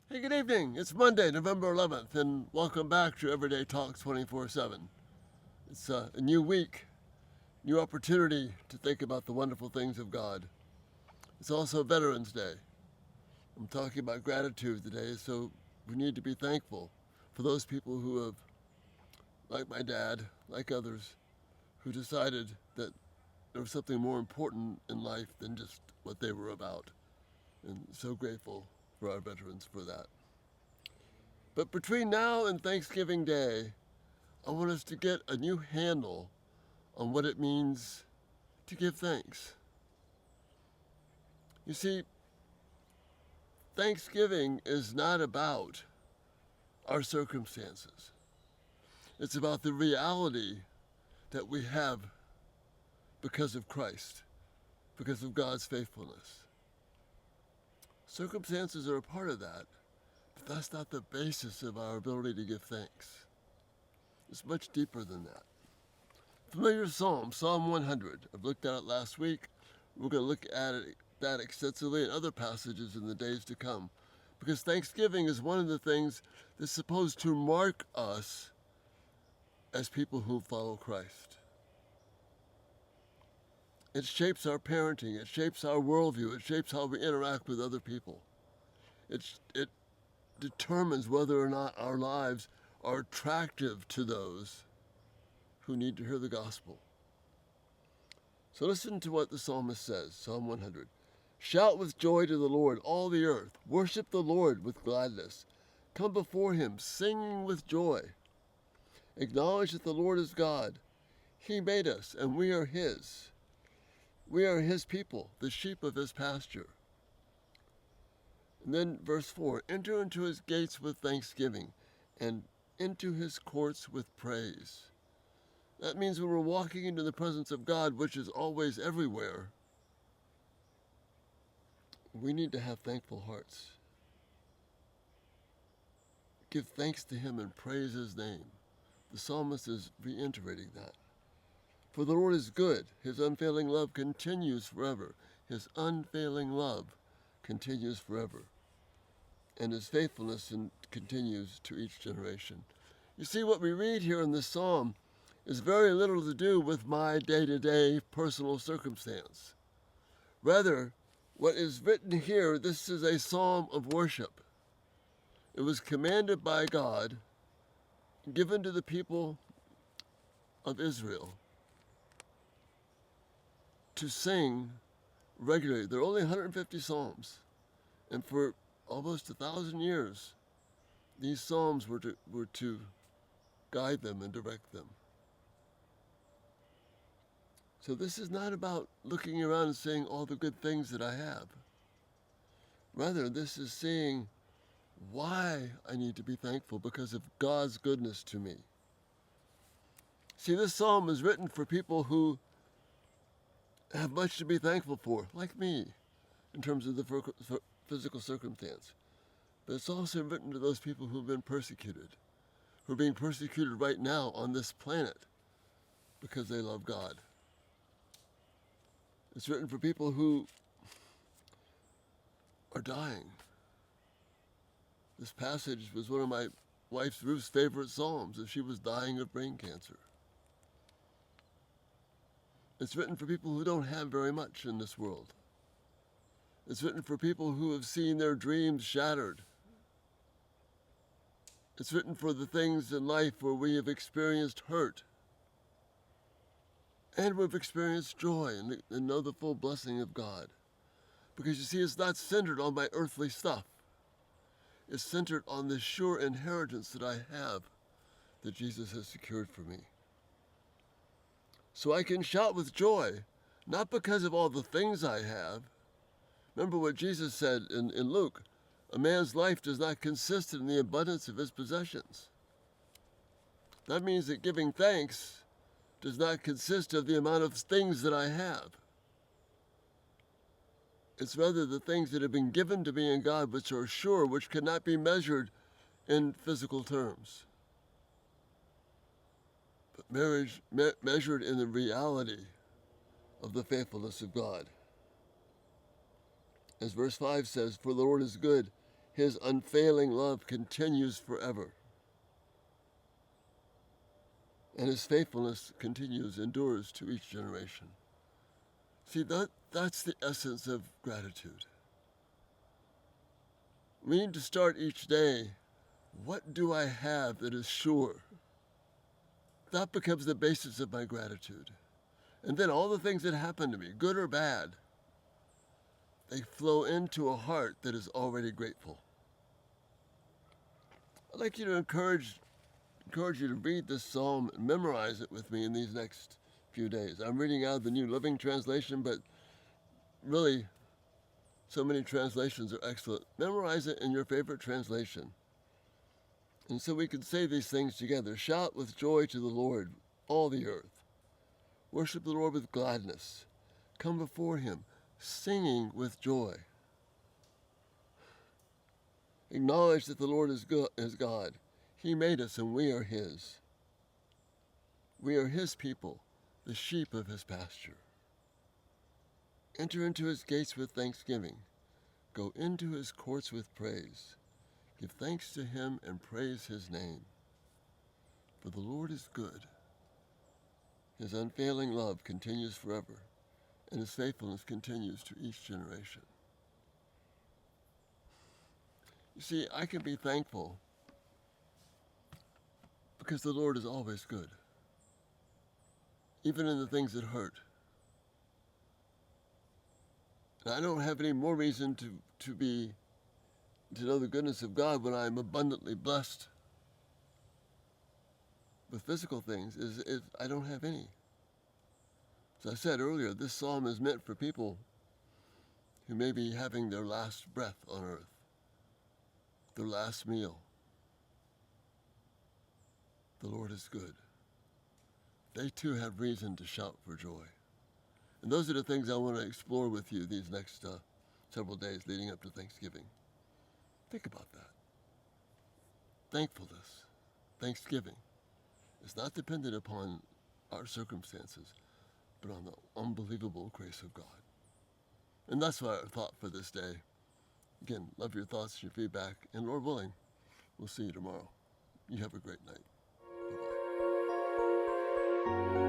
Hey, good evening. It's Monday, November 11th, and welcome back to Everyday Talks 24/7. It's a new week, new opportunity to think about the wonderful things of God. It's also Veterans Day. I'm talking about gratitude today, so we need to be thankful for those people who have, like my dad, like others, who decided that there was something more important in life than just what they were about. And so grateful for our veterans for that. But between now and Thanksgiving Day, I want us to get a new handle on what it means to give thanks. You see, Thanksgiving is not about our circumstances. It's about the reality that we have because of Christ, because of God's faithfulness. Circumstances are a part of that, but that's not the basis of our ability to give thanks. It's much deeper than that. Familiar Psalm, Psalm 100. I've looked at it last week. We're going to look at that extensively in other passages in the days to come. Because Thanksgiving is one of the things that's supposed to mark us as people who follow Christ. It shapes our parenting. It shapes our worldview. It shapes how we interact with other people. It determines whether or not our lives are attractive to those who need to hear the gospel. So listen to what the psalmist says, Psalm 100. Shout with joy to the Lord, all the earth. Worship the Lord with gladness. Come before him, singing with joy. Acknowledge that the Lord is God. He made us, and we are his. We are his people, the sheep of his pasture. And then verse 4, enter into his gates with thanksgiving, and into his courts with praise. That means when we're walking into the presence of God, which is always everywhere, we need to have thankful hearts. Give thanks to him and praise his name. The psalmist is reiterating that. For the Lord is good. His unfailing love continues forever. His unfailing love continues forever. And his faithfulness continues to each generation. You see, what we read here in this psalm is very little to do with my day-to-day personal circumstance. Rather, what is written here, this is a psalm of worship. It was commanded by God, given to the people of Israel to sing regularly. There are only 150 psalms, and for almost 1,000 years, these psalms were to guide them and direct them. So this is not about looking around and saying all the good things that I have. Rather, this is seeing why I need to be thankful because of God's goodness to me. See, this psalm is written for people who have much to be thankful for, like me, in terms of the physical circumstance. But it's also written to those people who've been persecuted, who are being persecuted right now on this planet because they love God. It's written for people who are dying. This passage was one of my wife's Ruth's favorite psalms as she was dying of brain cancer. It's written for people who don't have very much in this world. It's written for people who have seen their dreams shattered. It's written for the things in life where we have experienced hurt. And we've experienced joy and know the full blessing of God. Because you see, it's not centered on my earthly stuff. It's centered on the sure inheritance that I have that Jesus has secured for me. So I can shout with joy, not because of all the things I have. Remember what Jesus said in Luke, a man's life does not consist in the abundance of his possessions. That means that giving thanks does not consist of the amount of things that I have. It's rather the things that have been given to me in God which are sure, which cannot be measured in physical terms, but measured in the reality of the faithfulness of God. As verse 5 says, for the Lord is good, His unfailing love continues forever. And his faithfulness continues, endures to each generation. See, that's the essence of gratitude. We need to start each day, what do I have that is sure? That becomes the basis of my gratitude. And then all the things that happen to me, good or bad, they flow into a heart that is already grateful. I'd like you to encourage you to read this psalm and memorize it with me in these next few days. I'm reading out of the New Living Translation, but really, so many translations are excellent. Memorize it in your favorite translation. And so we can say these things together. Shout with joy to the Lord, all the earth. Worship the Lord with gladness. Come before him, singing with joy. Acknowledge that the Lord is God. He made us and we are his. We are his people, the sheep of his pasture. Enter into his gates with thanksgiving. Go into his courts with praise. Give thanks to him and praise his name. For the Lord is good. His unfailing love continues forever, and his faithfulness continues to each generation. You see, I can be thankful because the Lord is always good, even in the things that hurt. And I don't have any more reason to know the goodness of God when I am abundantly blessed with physical things, is I don't have any. As I said earlier, this psalm is meant for people who may be having their last breath on earth, their last meal. The Lord is good. They too have reason to shout for joy. And those are the things I want to explore with you these next several days leading up to Thanksgiving. Think about that. Thankfulness, thanksgiving, is not dependent upon our circumstances, but on the unbelievable grace of God. And that's our thought for this day. Again, love your thoughts, your feedback, and Lord willing, we'll see you tomorrow. You have a great night. Bye-bye.